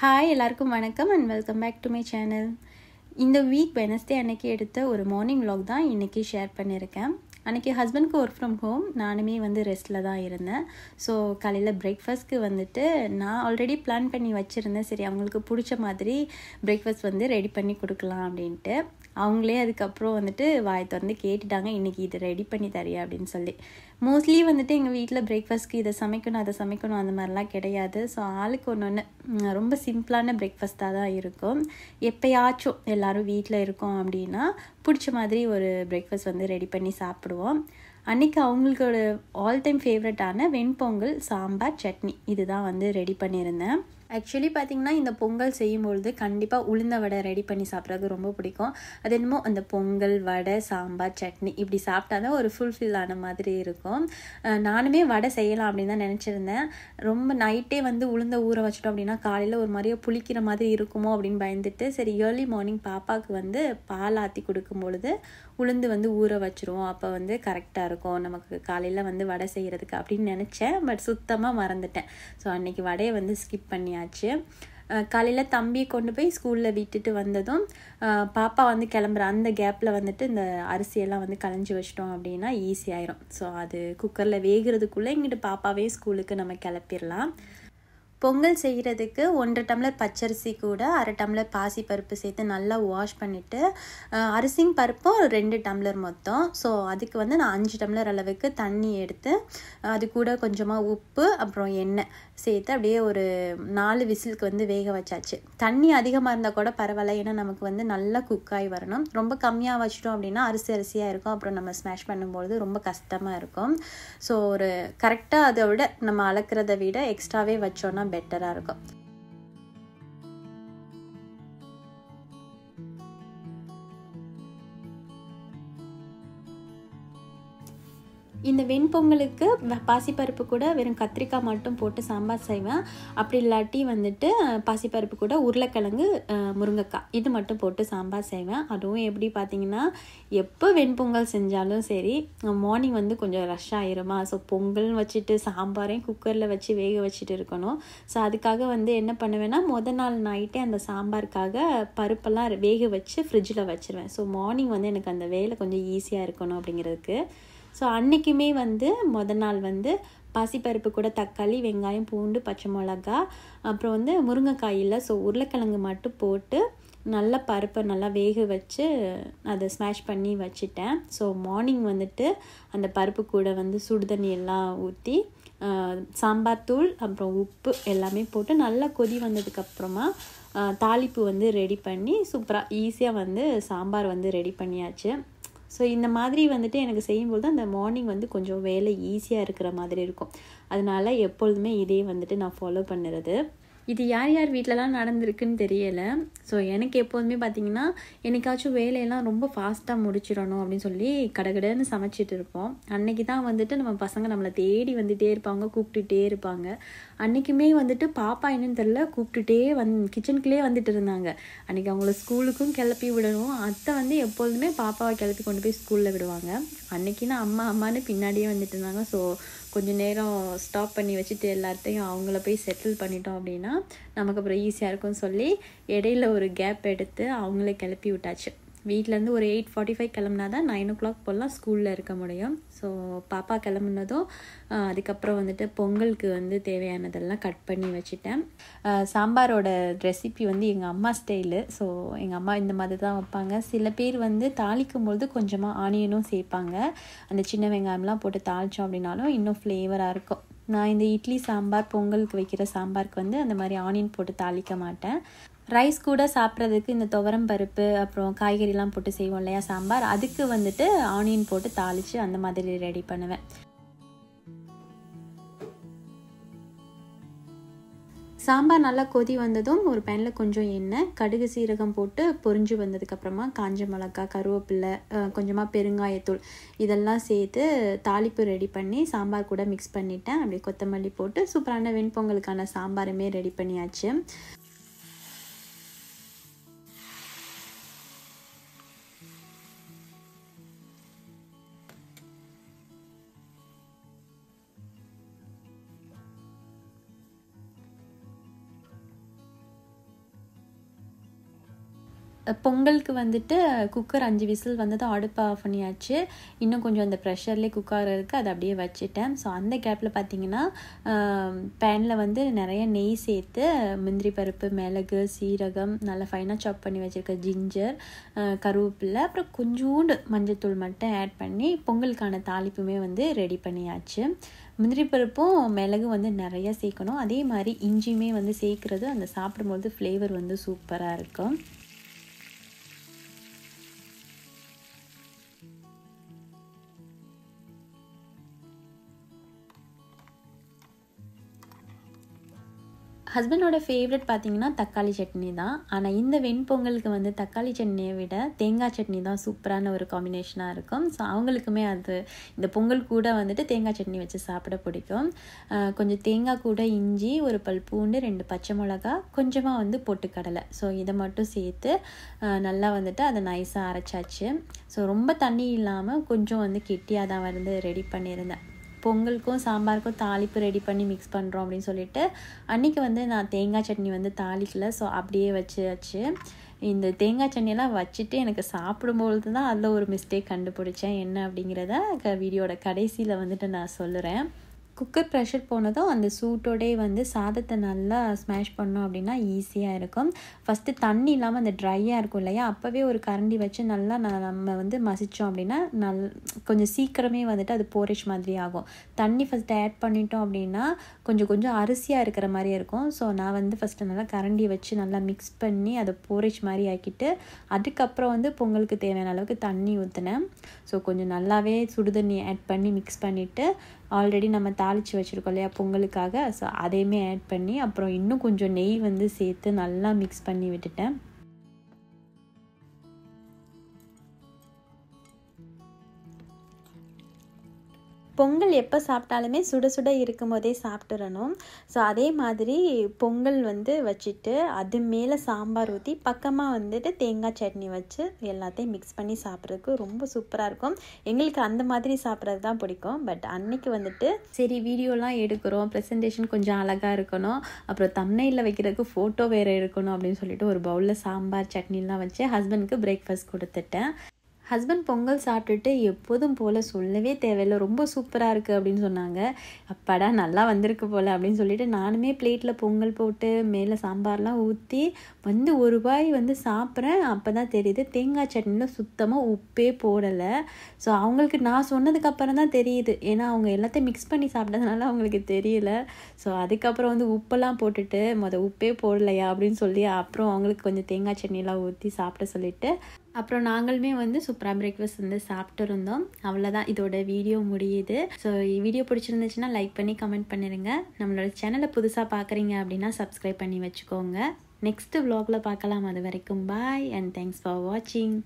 Hi எல்லாருக்கும் வணக்கம் and welcome back to my channel. இந்த வீக் வெனஸ்டே அன்னைக்கு எடுத்த ஒரு மார்னிங் vlog தான் இன்றைக்கி ஷேர் பண்ணியிருக்கேன். அன்றைக்கி ஹஸ்பண்ட்க்கு ஒர்க் ஃப்ரம் ஹோம், நானுமே ரெஸ்ட்டில் தான் இருந்தேன். ஸோ காலையில் பிரேக்ஃபாஸ்ட்க்கு நான் ஆல்ரெடி பிளான் பண்ணி வச்சுருந்தேன். சரி, அவங்களுக்கு பிடிச்ச மாதிரி பிரேக்ஃபாஸ்ட் ரெடி பண்ணி கொடுக்கலாம் அப்படின்ட்டு. அவங்களே அதுக்கப்புறம் வாய் திறந்து கேட்டுட்டாங்க, இன்றைக்கி இதை ரெடி பண்ணி தரியா அப்படின்னு சொல்லி. மோஸ்ட்லி எங்கள் வீட்டில் பிரேக்ஃபாஸ்ட்க்கு இதை சமைக்கணும் அதை சமைக்கணும் அந்த மாதிரிலாம் கிடையாது. ஸோ ஆளுக்கு ஒன்று ரொம்ப சிம்பிளான பிரேக்ஃபாஸ்ட்டாக தான் இருக்கும். எப்போயாச்சும் எல்லோரும் வீட்டில் இருக்கோம் அப்படின்னா பிடிச்ச மாதிரி ஒரு பிரேக்ஃபாஸ்ட் ரெடி பண்ணி சாப்பிடுவோம். அன்றைக்கி அவங்களோட ஆல் டைம் ஃபேவரட்டான வெண்பொங்கல், சாம்பார், சட்னி இதுதான் ரெடி பண்ணியிருந்தேன். ஆக்சுவலி பார்த்திங்கன்னா இந்த பொங்கல் செய்யும்பொழுது கண்டிப்பாக உளுந்த வடை ரெடி பண்ணி சாப்பிட்றது ரொம்ப பிடிக்கும். அது என்னமோ அந்த பொங்கல், வடை, சாம்பார், சட்னி இப்படி சாப்பிட்டா தான் ஒரு ஃபுல்ஃபில் ஆன மாதிரி இருக்கும். நானுமே வடை செய்யலாம் அப்படின்னு தான் நினச்சிருந்தேன். ரொம்ப நைட்டே உளுந்த ஊற வச்சிட்டோம் அப்படின்னா காலையில் ஒரு மாதிரியே புளிக்கிற மாதிரி இருக்குமோ அப்படின்னு பயந்துட்டு, சரி ஏர்லி மார்னிங் பாப்பாவுக்கு பால் ஆற்றி கொடுக்கும் பொழுது உளுந்து ஊற வச்சுருவோம், அப்போ கரெக்டாக இருக்கும் நமக்கு காலையில் வடை செய்கிறதுக்கு அப்படின்னு நினச்சேன். பட் சுத்தமாக மறந்துட்டேன். ஸோ அன்றைக்கி வடையை ஸ்கிப் பண்ணியாச்சு. காலையில் தம்பியை கொண்டு போய் ஸ்கூலில் விட்டுட்டு வந்ததும் பாப்பா கிளம்புற அந்த கேப்பில் இந்த அரிசியெல்லாம் களைஞ்சி வச்சிட்டோம் அப்படின்னா ஈஸியாயிரும். ஸோ அது குக்கரில் வேகிறதுக்குள்ளே இங்கிட்டு பாப்பாவே ஸ்கூலுக்கு நம்ம கிளப்பிடலாம். பொங்கல் செய்கிறதுக்கு 1.5 டம்ளர் பச்சரிசி கூட 1/2 டம்ளர் பாசிப்பருப்பு சேர்த்து நல்லா வாஷ் பண்ணிவிட்டு, அரிசியும் பருப்பும் 2 டம்ளர் மொத்தம். ஸோ அதுக்கு நான் 5 டம்ளர் அளவுக்கு தண்ணி எடுத்து அது கூட கொஞ்சமாக உப்பு அப்புறம் எண்ணெய் சேர்த்து அப்படியே ஒரு 4 விசிலுக்கு வேக வச்சாச்சு. தண்ணி அதிகமாக இருந்தால் கூட பரவாயில்ல, ஏன்னா நமக்கு நல்லா குக்காகி வரணும். ரொம்ப கம்மியாக வச்சிட்டோம் அப்படின்னா அரிசியாக இருக்கும், அப்புறம் நம்ம ஸ்மாஷ் பண்ணும்பொழுது ரொம்ப கஷ்டமாக இருக்கும். ஸோ ஒரு கரெக்டாக அதை விட நம்ம அளக்கிறத விட எக்ஸ்ட்ராவே வச்சோன்னா பெட்டராக இருக்கும். இந்த வெண்பொங்கலுக்கு பாசிப்பருப்பு கூட வெறும் கத்திரிக்காய் மட்டும் போட்டு சாம்பார் செய்வேன். அப்படி இல்லாட்டி பாசிப்பருப்பு கூட உருளைக்கிழங்கு, முருங்கைக்காய் இது மட்டும் போட்டு சாம்பார் செய்வேன். அதுவும் எப்படி பார்த்தீங்கன்னா, எப்போ வெண்பொங்கல் செஞ்சாலும் சரி மார்னிங் கொஞ்சம் ரஷ் ஆயிருமா. ஸோ பொங்கல்னு வச்சுட்டு சாம்பாரையும் குக்கரில் வச்சு வேக வச்சுட்டு இருக்கணும். ஸோ அதுக்காக என்ன பண்ணுவேன்னா, முதல் நாள் நைட்டே அந்த சாம்பாருக்காக பருப்பெல்லாம் வேக வச்சு ஃப்ரிட்ஜில் வச்சுருவேன். ஸோ மார்னிங் எனக்கு அந்த வேலை கொஞ்சம் ஈஸியாக இருக்கணும் அப்படிங்கிறதுக்கு. ஸோ அன்றைக்குமே முதல் நாள் பாசிப்பருப்பு கூட தக்காளி, வெங்காயம், பூண்டு, பச்சை மிளகா, அப்புறம் முருங்கைக்காய் இல்லை, ஸோ உருளைக்கிழங்கு மட்டும் போட்டு நல்லா பருப்பை நல்லா வேக வச்சு அதை ஸ்மாஷ் பண்ணி வச்சுட்டேன். ஸோ மார்னிங் அந்த பருப்பு கூட சுடுதண்ணி எல்லாம் ஊற்றி சாம்பார் தூள் அப்புறம் உப்பு எல்லாமே போட்டு நல்லா கொதி வந்ததுக்கப்புறமா தாளிப்பு ரெடி பண்ணி சூப்பராக ஈஸியாக சாம்பார் ரெடி பண்ணியாச்சு. ஸோ இந்த மாதிரி எனக்கு செய்யும்போது அந்த மார்னிங் கொஞ்சம் வேலை ஈஸியாக இருக்கிற மாதிரி இருக்கும். அதனால எப்பொழுதுமே இதே நான் ஃபாலோ பண்ணுறது. இது யார் யார் வீட்டிலலாம் நடந்திருக்குன்னு தெரியலை. ஸோ எனக்கு எப்போதுமே பார்த்திங்கன்னா, என்னைக்காச்சும் வேலையெல்லாம் ரொம்ப ஃபாஸ்ட்டாக முடிச்சிடணும் அப்படின்னு சொல்லி கடகடன்னு சமைச்சிட்டு இருப்போம். அன்றைக்கி தான் நம்ம பசங்க நம்மளை தேடி வந்துகிட்டே இருப்பாங்க, கூப்பிட்டுட்டே இருப்பாங்க. அன்றைக்குமே பாப்பா என்னன்னு தெரில கூப்பிட்டுட்டே கிச்சனுக்குள்ளே வந்துட்டு இருந்தாங்க. அன்றைக்கி அவங்கள ஸ்கூலுக்கும் கிளப்பி விடணும். அத்தை எப்பொழுதுமே பாப்பாவை கிளப்பி கொண்டு போய் ஸ்கூலில் விடுவாங்க. அன்றைக்கினா அம்மா அம்மானு பின்னாடியே வந்துட்டு இருந்தாங்க. ஸோ கொஞ்சம் நேரம் ஸ்டாப் பண்ணி வச்சுட்டு எல்லார்ட்டையும் அவங்கள போய் செட்டில் பண்ணிட்டோம் அப்படின்னா நமக்கு அப்புறம் ஈஸியாக இருக்கும்னு சொல்லி இடையில ஒரு கேப் எடுத்து அவங்களே கிளப்பி விட்டாச்சு. வீட்டிலேருந்து ஒரு 8:45 கிளம்புனா தான் 9 o'clock போலாம் ஸ்கூலில் இருக்க முடியும். ஸோ பாப்பா கிளம்புனதும் அதுக்கப்புறம் பொங்கலுக்கு தேவையானதெல்லாம் கட் பண்ணி வச்சுட்டேன். சாம்பாரோட ரெசிபி எங்கள் அம்மா ஸ்டைலு. ஸோ எங்கள் அம்மா இந்த மாதிரி தான் வைப்பாங்க. சில பேர் தாளிக்கும் பொழுது கொஞ்சமாக ஆனியனும் சேர்ப்பாங்க. அந்த சின்ன வெங்காயம்லாம் போட்டு தாளித்தோம் அப்படின்னாலும் இன்னும் ஃப்ளேவராக இருக்கும். நான் இந்த இட்லி சாம்பார், பொங்கலுக்கு வைக்கிற சாம்பாருக்கு அந்த மாதிரி ஆனியன் போட்டு தாளிக்க மாட்டேன். ரைஸ் கூட சாப்பிட்றதுக்கு இந்த துவரம் பருப்பு அப்புறம் காய்கறிலாம் போட்டு செய்வோம் இல்லையா சாம்பார், அதுக்கு ஆனியன் போட்டு தாளித்து அந்த மாதிரி ரெடி பண்ணுவேன். சாம்பார் நல்லா கொதி வந்ததும் ஒரு பேனில் கொஞ்சம் எண்ணெய், கடுகு, சீரகம் போட்டு பொரிஞ்சு வந்ததுக்கப்புறமா காஞ்ச மிளகா, கருவேப்பிலை, கொஞ்சமாக பெருங்காயத்தூள் இதெல்லாம் சேர்த்து தாளிப்பு ரெடி பண்ணி சாம்பார் கூட மிக்ஸ் பண்ணிவிட்டேன். அப்படியே கொத்தமல்லி போட்டு சூப்பரான வெண்பொங்கலுக்கான சாம்பாருமே ரெடி பண்ணியாச்சு. பொங்கலுக்கு வந்துட்டு குக்கர் 5 விசில் வந்தது, அடுப்பை ஆஃப் பண்ணியாச்சு. இன்னும் கொஞ்சம் அந்த ப்ரெஷர்லேயே குக்கர் இருக்குது, அதை அப்படியே வச்சுட்டேன். ஸோ அந்த கேப்பில் பார்த்தீங்கன்னா பேனில் வந்து நிறைய நெய் சேர்த்து முந்திரி பருப்பு, மிளகு, சீரகம், நல்லா ஃபைனாக சாப் பண்ணி வச்சுருக்க ஜிஞ்சர், கருவேப்பிலை, அப்புறம் கொஞ்சோண்டு மஞ்சத்தூள் மட்டும் ஆட் பண்ணி பொங்கலுக்கான தாளிப்புமே வந்து ரெடி பண்ணியாச்சு. முந்திரி பருப்பும் மிளகு வந்து நிறைய சேர்க்கணும். அதே மாதிரி இஞ்சியுமே வந்து சேர்க்குறது அந்த சாப்பிடும்போது ஃப்ளேவர் வந்து சூப்பராக இருக்கும். ஹஸ்பண்டோட ஃபேவரட் பார்த்திங்கன்னா தக்காளி சட்னி தான். ஆனால் இந்த வெண்பொங்கலுக்கு வந்து தக்காளி சட்னியை விட தேங்காய் சட்னி தான் சூப்பரான ஒரு காம்பினேஷனாக இருக்கும். ஸோ அவங்களுக்குமே அது இந்த பொங்கல் கூட வந்துட்டு தேங்காய் சட்னி வச்சு சாப்பிட பிடிக்கும். கொஞ்சம் தேங்காய் கூட இஞ்சி, ஒரு பல் பூண்டு, 2 பச்சை மிளகா, கொஞ்சமாக வந்து பொட்டுக்கடலை, ஸோ இதை மட்டும் சேர்த்து நல்லா வந்துட்டு அதை நைஸாக அரைச்சாச்சு. ஸோ ரொம்ப தண்ணி இல்லாமல் கொஞ்சம் வந்து கெட்டியாக தான் வந்து ரெடி பண்ணியிருந்தேன். பொங்கலுக்கும் சாம்பாருக்கும் தாளிப்பு ரெடி பண்ணி மிக்ஸ் பண்ணுறோம் அப்படின்னு சொல்லிட்டு அன்றைக்கி வந்து நான் தேங்காய் சட்னி வந்து தாளிக்கலை. ஸோ அப்படியே வச்சு இந்த தேங்காய் சட்னியெல்லாம் வச்சுட்டு எனக்கு சாப்பிடும்பொழுது தான் அதில் ஒரு மிஸ்டேக் கண்டுபிடிச்சேன். என்ன அப்படிங்கிறத வீடியோட கடைசியில் வந்துட்டு நான் சொல்லுறேன். குக்கர் ப்ரெஷர் போனதும் அந்த சூட்டோடே வந்து சாதத்தை நல்லா ஸ்மாஷ் பண்ணோம் அப்படின்னா ஈஸியாக இருக்கும். ஃபஸ்ட்டு தண்ணி இல்லாமல் அந்த ட்ரையாக இருக்கும் இல்லையா, அப்போவே ஒரு கரண்டி வச்சு நல்லா நம்ம வந்து மசித்தோம் அப்படின்னா கொஞ்சம் சீக்கிரமே வந்துட்டு அது போரிஷ் மாதிரி ஆகும். தண்ணி ஃபஸ்ட்டு ஆட் பண்ணிட்டோம் அப்படின்னா கொஞ்சம் அரிசியாக இருக்கிற மாதிரி இருக்கும். ஸோ நான் வந்து ஃபஸ்ட்டு நல்லா கரண்டி வச்சு நல்லா மிக்ஸ் பண்ணி அதை போரிஷ் மாதிரி ஆக்கிட்டு அதுக்கப்புறம் வந்து பொங்கலுக்கு தேவையான அளவுக்கு தண்ணி ஊற்றினேன். ஸோ கொஞ்சம் நல்லாவே சுடுதண்ணி ஆட் பண்ணி மிக்ஸ் பண்ணிவிட்டு ஆல்ரெடி நம்ம தாளித்து வச்சுருக்கோம் இல்லையா பொங்கலுக்காக, ஸோ அதையுமே ஆட் பண்ணி அப்புறம் இன்னும் கொஞ்சம் நெய் வந்து சேர்த்து நல்லா மிக்ஸ் பண்ணி விட்டுட்டேன். பொங்கல் எப்போ சாப்பிட்டாலுமே சுட சுட இருக்கும் போதே சாப்பிட்டுறணும். ஸோ அதே மாதிரி பொங்கல் வந்து வச்சுட்டு அது மேலே சாம்பார் ஊற்றி பக்கமாக வந்துட்டு தேங்காய் சட்னி வச்சு எல்லாத்தையும் மிக்ஸ் பண்ணி சாப்பிட்றதுக்கு ரொம்ப சூப்பராக இருக்கும். எங்களுக்கு அந்த மாதிரி சாப்பிட்றது தான் பிடிக்கும். பட் அன்னைக்கு வந்துட்டு சரி வீடியோலாம் எடுக்கிறோம், ப்ரெசன்டேஷன் கொஞ்சம் அழகாக இருக்கணும், அப்புறம் தம்ப்நெயிலில் வைக்கிறதுக்கு ஃபோட்டோ வேறு இருக்கணும் அப்படின்னு சொல்லிட்டு ஒரு பவுலில் சாம்பார் சட்னிலாம் வச்சு ஹஸ்பண்டுக்கு பிரேக்ஃபாஸ்ட் கொடுத்துட்டேன். ஹஸ்பண்ட் பொங்கல் சாப்பிட்டுட்டு எப்போதும் போல் சொல்லவே தேவையில்லை, ரொம்ப சூப்பராக இருக்குது அப்படின்னு சொன்னாங்க. அப்பாடா நல்லா வந்திருக்கு போல் அப்படின்னு சொல்லிட்டு நானுமே பிளேட்டில் பொங்கல் போட்டு மேலே சாம்பார்லாம் ஊற்றி வந்து ஒரு வாய் வந்து சாப்பிட்றேன். அப்போ தான் தெரியுது தேங்காய் சட்னியில் சுத்தமாக உப்பே போடலை. ஸோ அவங்களுக்கு நான் சொன்னதுக்கப்புறம் தான் தெரியுது, ஏன்னா அவங்க எல்லாத்தையும் மிக்ஸ் பண்ணி சாப்பிட்டதுனால அவங்களுக்கு தெரியல. ஸோ அதுக்கப்புறம் வந்து உப்பெல்லாம் போட்டுட்டு உப்பே போடலையா அப்படின்னு சொல்லி அப்புறம் அவங்களுக்கு கொஞ்சம் தேங்காய் சட்னியெல்லாம் ஊற்றி சாப்பிட சொல்லிவிட்டு அப்புறம் நாங்களுமே வந்து சூப்பராக பிரேக்ஃபாஸ்ட் வந்து சாப்பிட்டு இருந்தோம். அவ்வளோதான், இதோட வீடியோ முடியுது. ஸோ வீடியோ பிடிச்சிருந்துச்சுன்னா லைக் பண்ணி கமெண்ட் பண்ணிடுங்க. நம்மளோட சேனலை புதுசாக பார்க்குறீங்க அப்படின்னா சப்ஸ்கிரைப் பண்ணி வச்சுக்கோங்க. நெக்ஸ்ட்டு vlogல பார்க்கலாம். அது வரைக்கும் பாய் அண்ட் தேங்க்ஸ் ஃபார் வாட்சிங்.